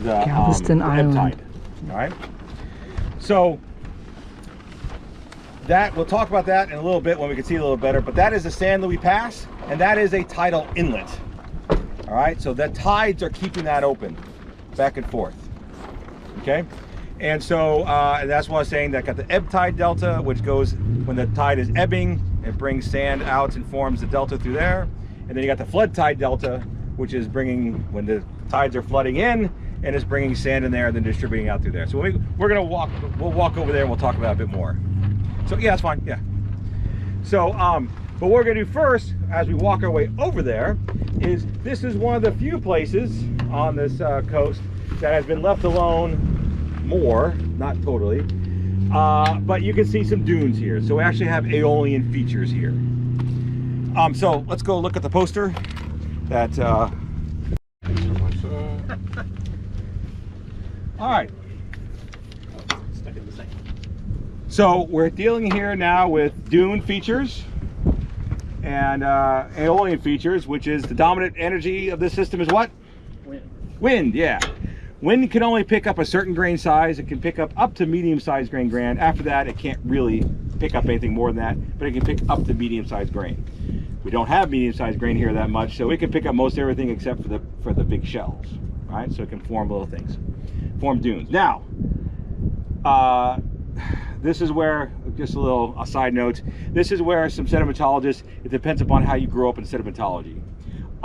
Galveston Island. Tide. All right. So that we'll talk about that in a little bit when we can see a little better. But that is the San Luis Pass, and that is a tidal inlet. All right. So the tides are keeping that open, back and forth. Okay. And so and that's why I was saying that got the ebb tide delta, which goes when the tide is ebbing, it brings sand out and forms the delta through there. And then you got the flood tide delta, which is bringing when the tides are flooding in and is bringing sand in there and then distributing out through there. So we'll walk over there and we'll talk about it a bit more. So yeah, that's fine. Yeah. So but what we're gonna do first as we walk our way over there is this is one of the few places on this coast that has been left alone more, not totally, but you can see some dunes here. So we actually have aeolian features here. So let's go look at the poster that all right, so we're dealing here now with dune features and aeolian features, which is the dominant energy of this system is what? Wind, yeah. Wind can only pick up a certain grain size. It can pick up to medium-sized grain. After that, it can't really pick up anything more than that, but it can pick up to medium-sized grain. We don't have medium-sized grain here that much, so it can pick up most everything except for the big shells, right? So it can form little things, form dunes. Now, this is where, just a side note, this is where some sedimentologists, it depends upon how you grew up in sedimentology.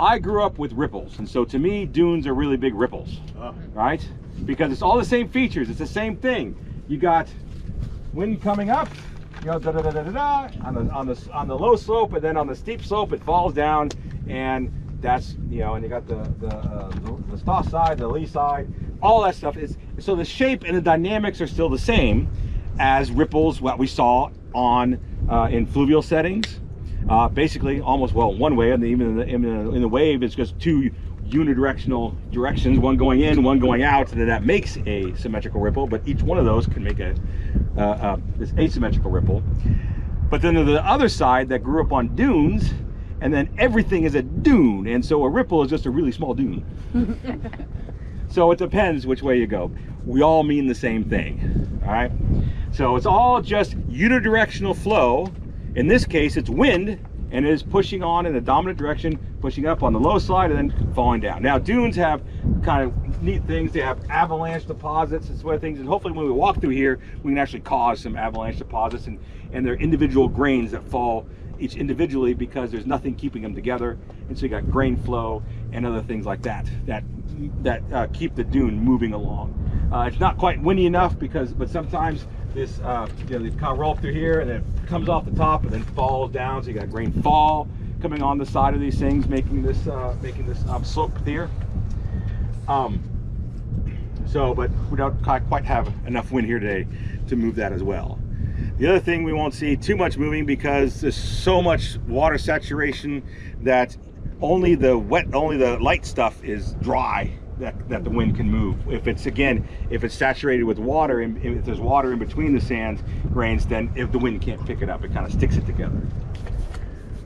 I grew up with ripples, and so to me, dunes are really big ripples, right? Because it's all the same features, it's the same thing. You got wind coming up, you know, on the low slope, and then on the steep slope, it falls down, and that's, you know, and you got the stoss side, the lee side, all that stuff is, so the shape and the dynamics are still the same as ripples, what we saw on in fluvial settings. Basically almost, well, one way, and even in the wave it's just two unidirectional directions, one going in, one going out, and then that makes a symmetrical ripple, but each one of those can make this asymmetrical ripple. But then to the other side that grew up on dunes, and then everything is a dune, and so a ripple is just a really small dune. So it depends which way you go. We all mean the same thing, all right? So it's all just unidirectional flow. In this case, it's wind, and it is pushing on in a dominant direction, pushing up on the low side and then falling down. Now, dunes have kind of neat things. They have avalanche deposits and sort of things, and hopefully when we walk through here, we can actually cause some avalanche deposits, and they're individual grains that fall each individually because there's nothing keeping them together. And so you got grain flow and other things like that keep the dune moving along. It's not quite windy enough but sometimes this, you know, they kind of roll up through here and then it comes off the top and then falls down. So you got grain fall coming on the side of these things, making this slope here. But we don't quite have enough wind here today to move that as well. The other thing we won't see too much moving because there's so much water saturation that only the light stuff is dry that the wind can move. If it's saturated with water, and if there's water in between the sand grains, then if the wind can't pick it up, it kind of sticks it together.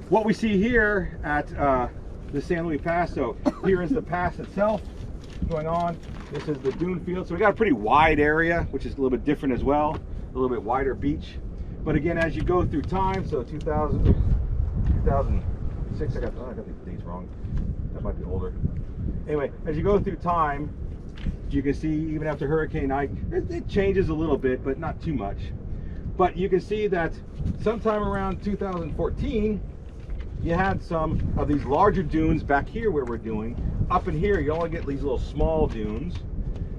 What we see here at the San Luis Pass, so here is the pass itself going on. This is the dune field. So we got a pretty wide area, which is a little bit different as well, a little bit wider beach. But again, as you go through time, so 2006, I got the dates wrong. That might be older. Anyway, as you go through time, you can see even after Hurricane Ike, it changes a little bit, but not too much. But you can see that sometime around 2014, you had some of these larger dunes back here where we're doing. Up in here, you only get these little small dunes,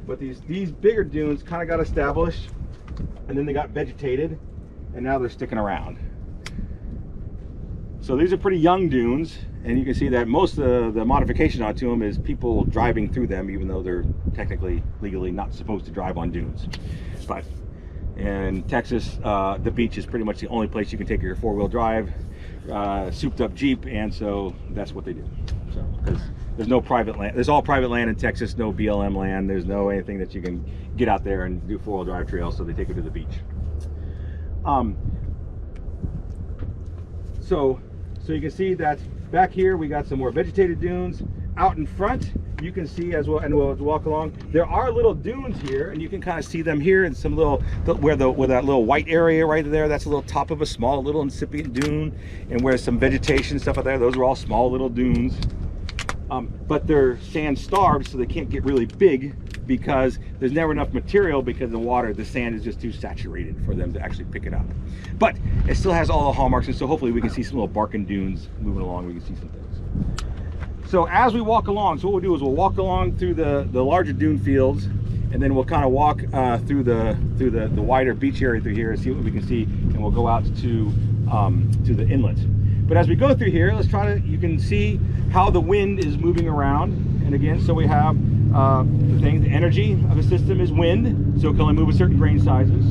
but these bigger dunes kind of got established, and then they got vegetated, and now they're sticking around. So these are pretty young dunes, and you can see that most of the modification onto them is people driving through them, even though they're technically, legally not supposed to drive on dunes. But in Texas, the beach is pretty much the only place you can take your four-wheel drive, souped up Jeep, and so that's what they do. So, because there's no private land, there's all private land in Texas, no BLM land, there's no anything that you can get out there and do four-wheel drive trails, so they take it to the beach. So you can see that back here we got some more vegetated dunes. Out in front you can see as well, and we'll walk along. There are little dunes here, and you can kind of see them here, and some little where that little white area right there. That's a little top of a small little incipient dune, and where some vegetation stuff out there. Those are all small little dunes, but they're sand starved, so they can't get really big because there's never enough material because the sand is just too saturated for them to actually pick it up. But it still has all the hallmarks, and so hopefully we can see some little barking dunes moving along. We can see some things. So as we walk along, so what we'll do is we'll walk along through the larger dune fields, and then we'll kind of walk through the wider beach area through here and see what we can see, and we'll go out to the inlet. But as we go through here, you can see how the wind is moving around. And again, so we have the energy of a system is wind, so it can only move at certain grain sizes.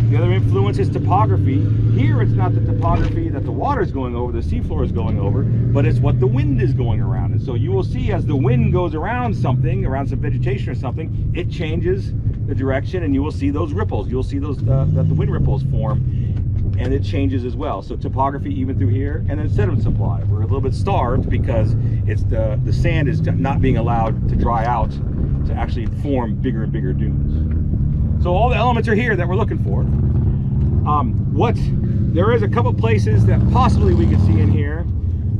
The other influence is topography. Here it's not the topography that the water is going over, the seafloor is going over, but it's what the wind is going around. And so you will see as the wind goes around something, around some vegetation or something, it changes the direction, and you will see those ripples. You'll see those that the wind ripples form, and it changes as well. So topography even through here, and then sediment supply. We're a little bit starved because it's the sand is not being allowed to dry out to actually form bigger and bigger dunes. So all the elements are here that we're looking for. There is a couple places that possibly we could see in here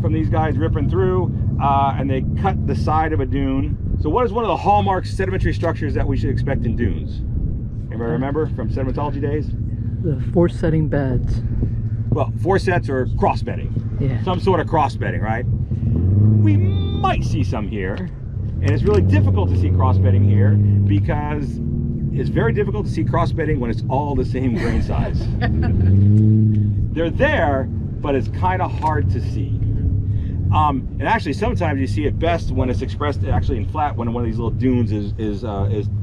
from these guys ripping through, and they cut the side of a dune. So what is one of the hallmark sedimentary structures that we should expect in dunes? Anybody remember from sedimentology days? The force-setting beds. Well, foresets or cross bedding. Yeah. Some sort of cross bedding, right? We might see some here, and it's really difficult to see cross bedding here because it's very difficult to see cross bedding when it's all the same grain size. They're there, but it's kind of hard to see. And actually, sometimes you see it best when it's expressed actually in flat. When one of these little dunes is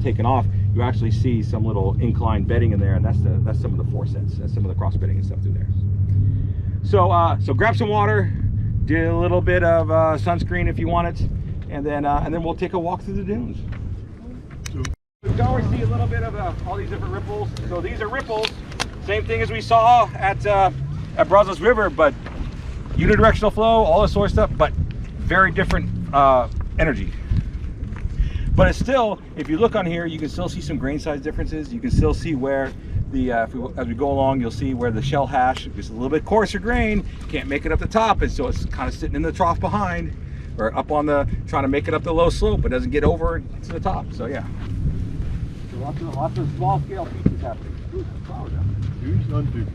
taken off, you actually see some little inclined bedding in there, and that's some of the foresets. That's some of the cross bedding and stuff through there. So grab some water, do a little bit of sunscreen if you want it, and then we'll take a walk through the dunes. We can always see a little bit of all these different ripples. So these are ripples, same thing as we saw at Brazos River, but unidirectional flow, all this sort of stuff, but very different energy. But it's still, if you look on here, you can still see some grain size differences. You can still see where as we go along, you'll see where the shell hash is a little bit coarser grain, can't make it up the top, and so it's kind of sitting in the trough behind, or up on trying to make it up the low slope, but doesn't get over to the top. So yeah. So lots of small scale features happening. Ooh, flowers out there. Dunes on dunes.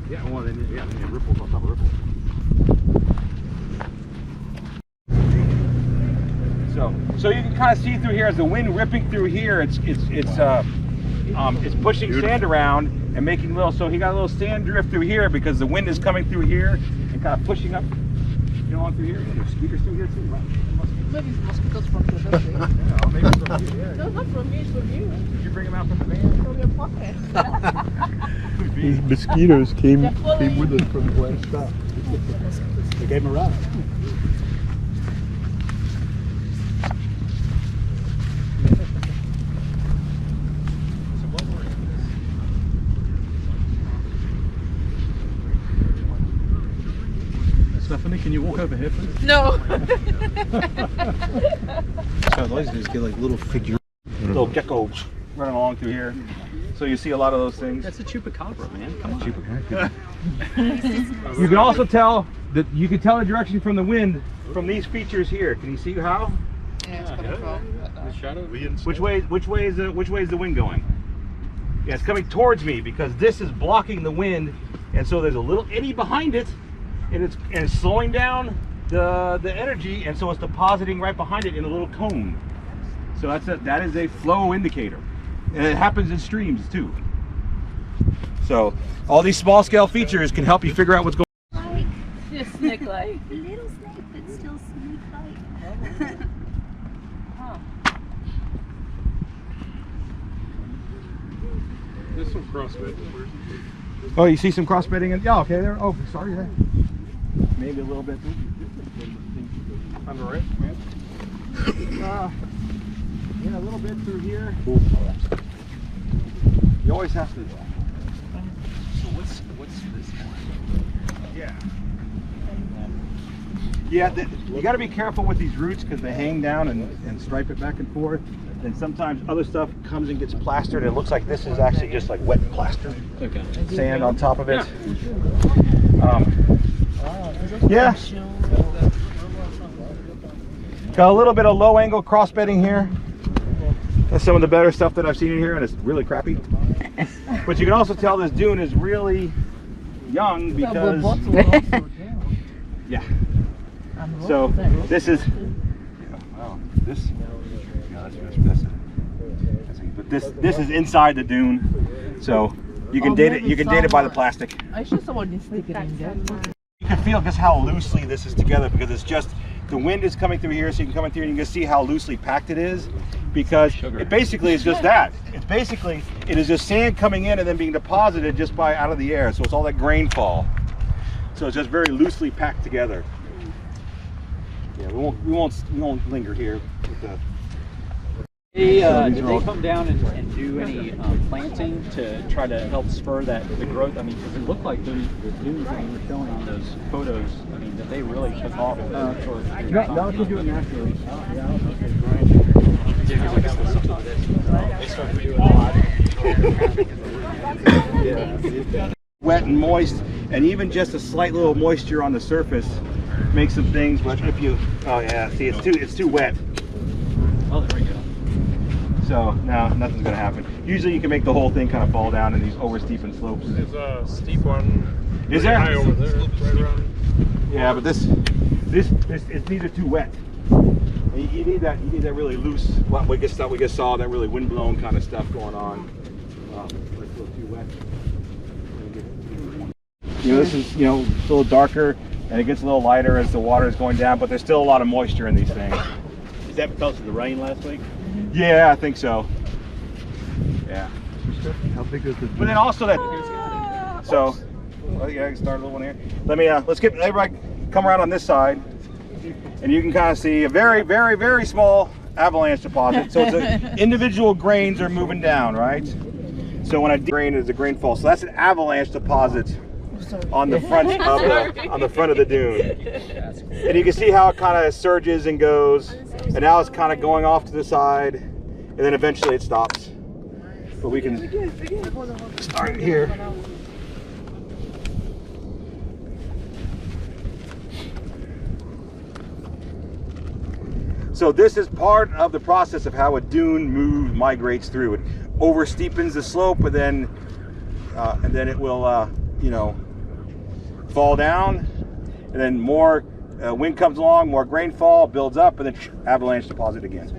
Yeah, well, then ripples on top of ripples. So you can kind of see through here as the wind ripping through here. It's pushing sand around and making little. So he got a little sand drift through here because the wind is coming through here and kind of pushing up, along through here. There's speakers through here too, right? Maybe mosquitoes from the country. Yeah, maybe from you. Yeah. No, not from me, it's from you. Did you bring them out from the van? From your pocket. These mosquitoes came with us from the last stop. They gave them a ride. Stephanie, can you walk over here, please? No. So those guys get like little figure. Little geckos running along through here. So you see a lot of those things. That's a chupacabra, man. Come on. You can also tell that you can tell the direction from the wind from these features here. Can you see how? Yeah, it's coming from. The shadow. Which way is the wind going? Yeah, it's coming towards me because this is blocking the wind, and so there's a little eddy behind it, and it's slowing down the energy, and so it's depositing right behind it in a little cone. So that is a flow indicator, and it happens in streams too. So all these small scale features can help you figure out what's going on. Just snake-like. Little snake, but still snake-like. There's some crossbed. Oh, you see some cross bedding? Yeah, okay, there. Oh, sorry. Yeah. Maybe a little bit. On the right, man. Yeah, a little bit through here. You always have to. So what's this one? Yeah. Yeah, you got to be careful with these roots because they hang down and stripe it back and forth. And sometimes other stuff comes and gets plastered. It looks like this is actually just like wet plaster. Okay. Sand on top of it. Yeah. Got a little bit of low angle cross bedding here. That's some of the better stuff that I've seen in here, and it's really crappy. But you can also tell this dune is really young because yeah. So this is but this is inside the dune, so you can date it. You can date it by the plastic. I should someone is sticking in there. You can feel just how loosely this is together because it's just the wind is coming through here, so you can come in through and you can see how loosely packed it is. Because it basically is just that. It is just sand coming in and then being deposited just by out of the air. So it's all that grain fall. So it's just very loosely packed together. Yeah, we won't linger here with the. Did they come down and do any planting to try to help spur the growth? I mean, because it looked like the dunes that you were showing on those photos, I mean, that they really took off. No, can do it naturally. Wet and moist, and even just a slight little moisture on the surface makes some things. But if you, oh yeah, see, it's too wet. Oh, there we go. So now nothing's gonna happen. Usually you can make the whole thing kind of fall down in these oversteepened slopes. There's a steep one. Is there? High over there, right around. Yeah, but this these are too wet. You need that really loose. What we just saw that really windblown kind of stuff going on. It's a little too wet. You know, this is a little darker and it gets a little lighter as the water is going down, but there's still a lot of moisture in these things. Is that because of the rain last week? Yeah, I think so. Yeah. How big is the dune? But then also that. So, well, yeah, I can start a little one here. Let me. Let's get everybody come around on this side, and you can kind of see a very, very, very small avalanche deposit. So it's individual grains are moving down, right? So when I grain is a grain fall. So that's an avalanche deposit on the front of the dune, and you can see how it kind of surges and goes, and now it's kind of going off to the side, and then eventually it stops. But we can start here. So this is part of the process of how a dune migrates through. It oversteepens the slope, and then it will, fall down, and then more wind comes along, more grain fall, builds up, and then avalanche deposit again.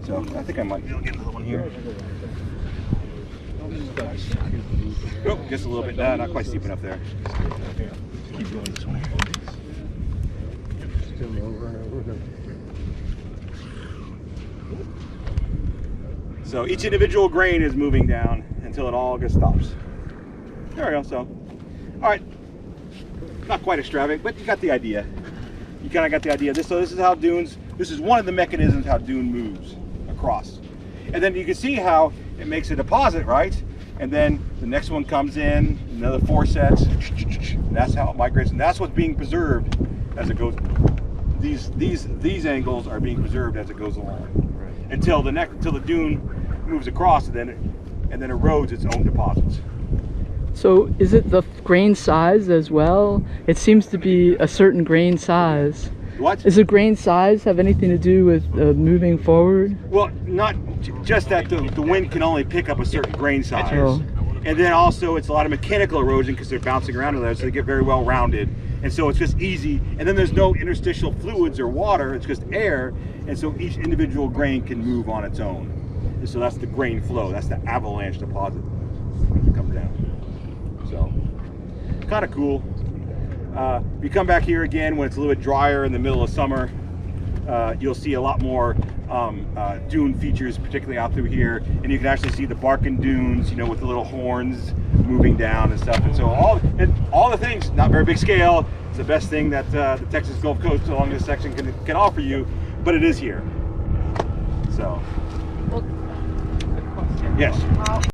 So I think I might be able to get another one here. Oh, just a little bit, not quite steep enough there. Keep going this way. Still over and over. So each individual grain is moving down until it all just stops. There we go. So, all right, not quite extravagant, but you got the idea. You kind of got the idea. So this is how dunes. This is one of the mechanisms how dune moves across, and then you can see how it makes a deposit, right? And then the next one comes in, another 4 sets. And that's how it migrates, and that's what's being preserved as it goes. These angles are being preserved as it goes along, until the dune moves across, and then erodes its own deposits. So is it the grain size as well? It seems to be a certain grain size. What? Does the grain size have anything to do with moving forward? Well, not just that the wind can only pick up a certain grain size. Oh. And then also it's a lot of mechanical erosion because they're bouncing around in there, so they get very well rounded. And so it's just easy. And then there's no interstitial fluids or water, it's just air. And so each individual grain can move on its own. And so that's the grain flow, that's the avalanche deposit that comes down. So, kind of cool. If you come back here again when it's a little bit drier in the middle of summer, you'll see a lot more dune features, particularly out through here, and you can actually see the Barkin dunes, with the little horns moving down and stuff. And so all the things, not very big scale. It's the best thing that the Texas Gulf Coast along this section can offer you, but it is here. So, yes.